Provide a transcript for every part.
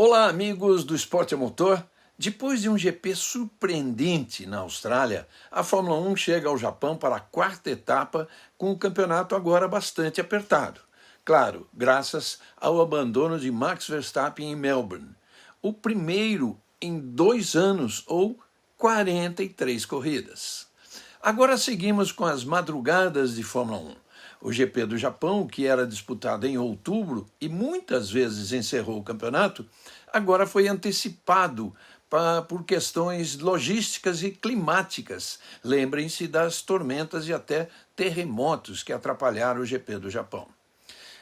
Olá, amigos do Esporte a Motor. Depois de um GP surpreendente na Austrália, a Fórmula 1 chega ao Japão para a quarta etapa, com o campeonato agora bastante apertado. Claro, graças ao abandono de Max Verstappen em Melbourne, o primeiro em 2 anos ou 43 corridas. Agora seguimos com as madrugadas de Fórmula 1. O GP do Japão, que era disputado em outubro e muitas vezes encerrou o campeonato, agora foi antecipado por questões logísticas e climáticas. Lembrem-se das tormentas e até terremotos que atrapalharam o GP do Japão.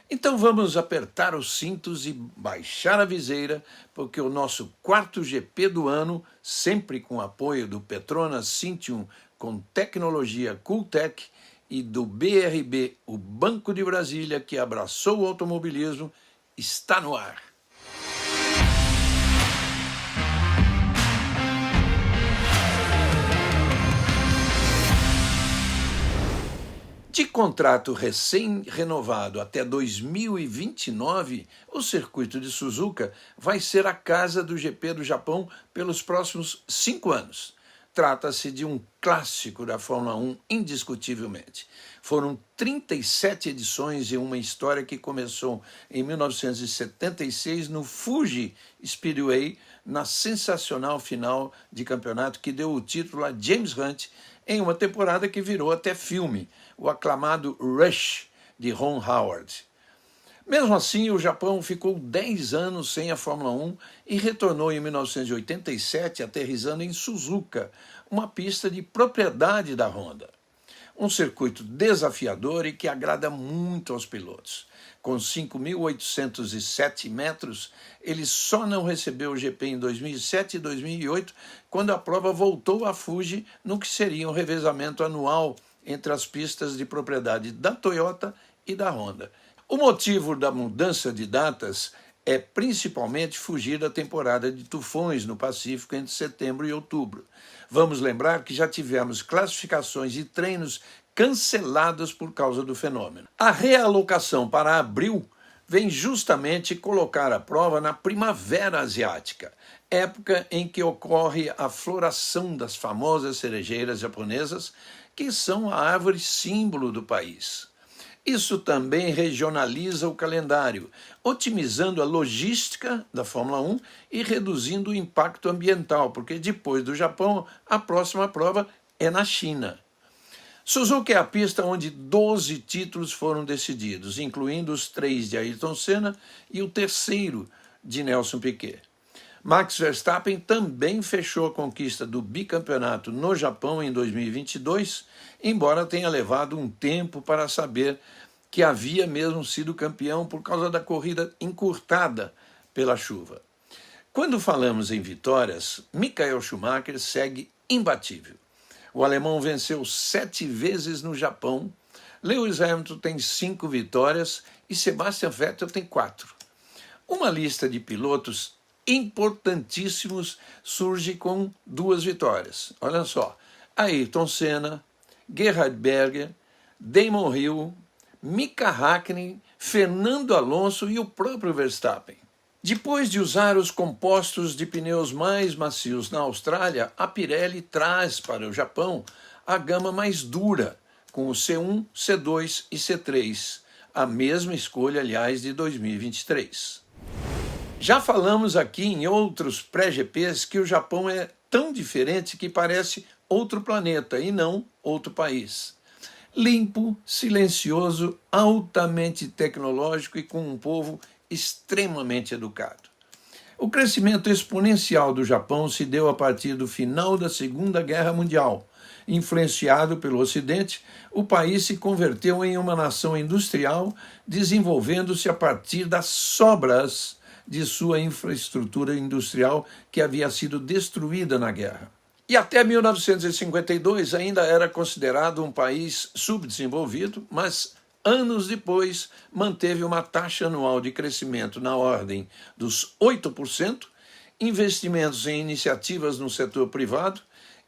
Então vamos apertar os cintos e baixar a viseira, porque o nosso quarto GP do ano, sempre com apoio do Petronas Cintium com tecnologia Cooltech e do BRB, o Banco de Brasília, que abraçou o automobilismo, está no ar. De contrato recém-renovado até 2029, o circuito de Suzuka vai ser a casa do GP do Japão pelos próximos 5 anos. Trata-se de um clássico da Fórmula 1, indiscutivelmente. Foram 37 edições e uma história que começou em 1976 no Fuji Speedway, na sensacional final de campeonato que deu o título a James Hunt em uma temporada que virou até filme, o aclamado Rush, de Ron Howard. Mesmo assim, o Japão ficou 10 anos sem a Fórmula 1 e retornou em 1987, aterrissando em Suzuka, uma pista de propriedade da Honda. Um circuito desafiador e que agrada muito aos pilotos. Com 5.807 metros, ele só não recebeu o GP em 2007 e 2008, quando a prova voltou a Fuji no que seria um revezamento anual entre as pistas de propriedade da Toyota e da Honda. O motivo da mudança de datas é principalmente fugir da temporada de tufões no Pacífico entre setembro e outubro. Vamos lembrar que já tivemos classificações e treinos cancelados por causa do fenômeno. A realocação para abril vem justamente colocar a prova na primavera asiática, época em que ocorre a floração das famosas cerejeiras japonesas, que são a árvore símbolo do país. Isso também regionaliza o calendário, otimizando a logística da Fórmula 1 e reduzindo o impacto ambiental, porque depois do Japão, a próxima prova é na China. Suzuka é a pista onde 12 títulos foram decididos, incluindo os 3 de Ayrton Senna e o 3º de Nelson Piquet. Max Verstappen também fechou a conquista do bicampeonato no Japão em 2022, embora tenha levado um tempo para saber que havia mesmo sido campeão por causa da corrida encurtada pela chuva. Quando falamos em vitórias, Michael Schumacher segue imbatível. O alemão venceu 7 vezes no Japão, Lewis Hamilton tem 5 vitórias e Sebastian Vettel tem 4. Uma lista de pilotos importantíssimos surge com 2 vitórias. Olha só, Ayrton Senna, Gerhard Berger, Damon Hill, Mika Hakkinen, Fernando Alonso e o próprio Verstappen. Depois de usar os compostos de pneus mais macios na Austrália, a Pirelli traz para o Japão a gama mais dura, com o C1, C2 e C3, a mesma escolha, aliás, de 2023. Já falamos aqui em outros pré-GPs que o Japão é tão diferente que parece outro planeta e não outro país. Limpo, silencioso, altamente tecnológico e com um povo extremamente educado. O crescimento exponencial do Japão se deu a partir do final da Segunda Guerra Mundial. Influenciado pelo Ocidente, o país se converteu em uma nação industrial, desenvolvendo-se a partir das sobras de sua infraestrutura industrial que havia sido destruída na guerra. E até 1952 ainda era considerado um país subdesenvolvido, mas anos depois manteve uma taxa anual de crescimento na ordem dos 8%, investimentos em iniciativas no setor privado,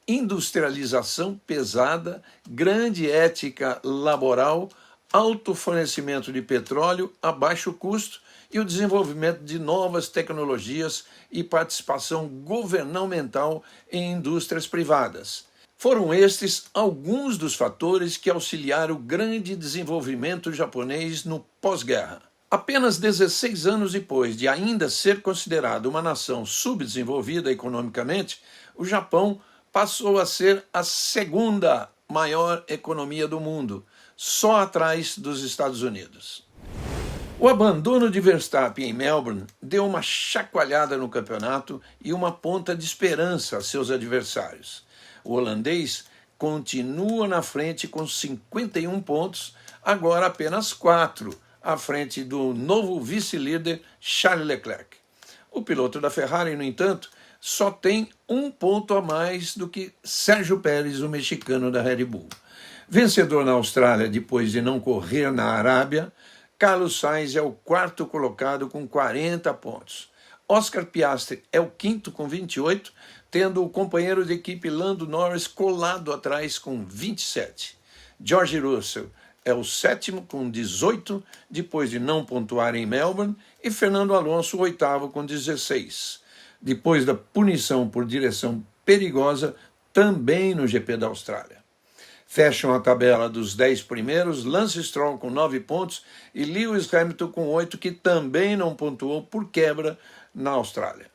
industrialização pesada, grande ética laboral, alto fornecimento de petróleo a baixo custo e o desenvolvimento de novas tecnologias e participação governamental em indústrias privadas. Foram estes alguns dos fatores que auxiliaram o grande desenvolvimento japonês no pós-guerra. Apenas 16 anos depois de ainda ser considerado uma nação subdesenvolvida economicamente, o Japão passou a ser a segunda maior economia do mundo, só atrás dos Estados Unidos. O abandono de Verstappen em Melbourne deu uma chacoalhada no campeonato e uma ponta de esperança a seus adversários. O holandês continua na frente com 51 pontos, agora apenas 4, à frente do novo vice-líder Charles Leclerc. O piloto da Ferrari, no entanto, só tem 1 ponto a mais do que Sérgio Pérez, o mexicano da Red Bull. Vencedor na Austrália depois de não correr na Arábia, Carlos Sainz é o 4º colocado com 40 pontos. Oscar Piastri é o 5º com 28, tendo o companheiro de equipe Lando Norris colado atrás com 27. George Russell é o 7º com 18, depois de não pontuar em Melbourne, e Fernando Alonso o 8º com 16. Depois da punição por direção perigosa, também no GP da Austrália. Fecham a tabela dos 10 primeiros, Lance Stroll com 9 pontos e Lewis Hamilton com 8, que também não pontuou por quebra na Austrália.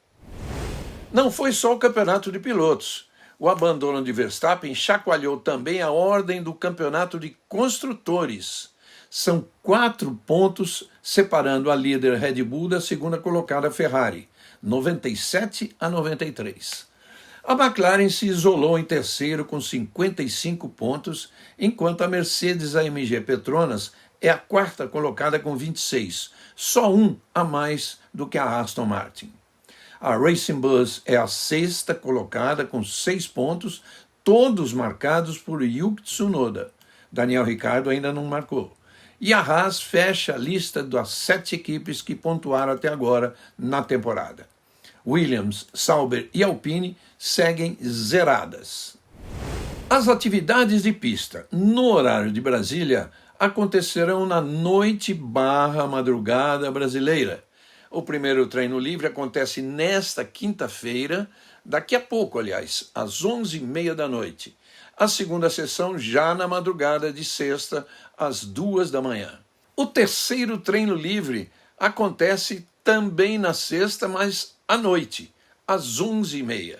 Não foi só o campeonato de pilotos. O abandono de Verstappen chacoalhou também a ordem do campeonato de construtores. São 4 pontos separando a líder Red Bull da segunda colocada Ferrari, 97 a 93. A McLaren se isolou em terceiro com 55 pontos, enquanto a Mercedes-AMG Petronas é a 4ª colocada com 26, só 1 a mais do que a Aston Martin. A Racing Bulls é a 6ª colocada com 6 pontos, todos marcados por Yuki Tsunoda. Daniel Ricciardo ainda não marcou. E a Haas fecha a lista das 7 equipes que pontuaram até agora na temporada. Williams, Sauber e Alpine seguem zeradas. As atividades de pista no horário de Brasília acontecerão na noite/madrugada brasileira. O primeiro treino livre acontece nesta quinta-feira, daqui a pouco, aliás, às 11h30 da noite. A segunda sessão já na madrugada de sexta, às 2 da manhã. O terceiro treino livre acontece também na sexta, mas à noite, às 11h30.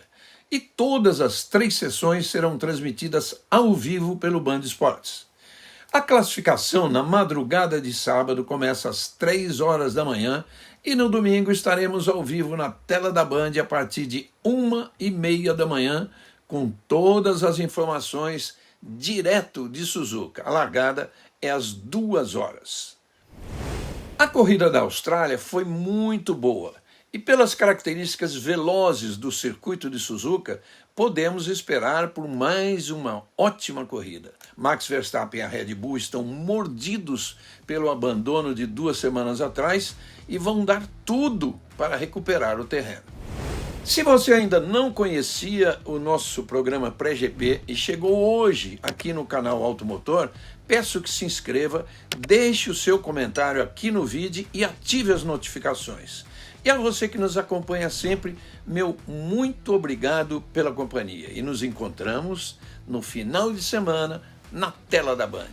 E todas as 3 sessões serão transmitidas ao vivo pelo Band Esportes. A classificação na madrugada de sábado começa às 3 horas da manhã e no domingo estaremos ao vivo na tela da Band a partir de 1h30 da manhã com todas as informações direto de Suzuka. A largada é às 2 horas. A corrida da Austrália foi muito boa e pelas características velozes do circuito de Suzuka, podemos esperar por mais uma ótima corrida. Max Verstappen e a Red Bull estão mordidos pelo abandono de 2 semanas atrás e vão dar tudo para recuperar o terreno. Se você ainda não conhecia o nosso programa Pré-GP e chegou hoje aqui no canal Automotor, peço que se inscreva, deixe o seu comentário aqui no vídeo e ative as notificações. E a você que nos acompanha sempre, meu muito obrigado pela companhia. E nos encontramos no final de semana na tela da Band.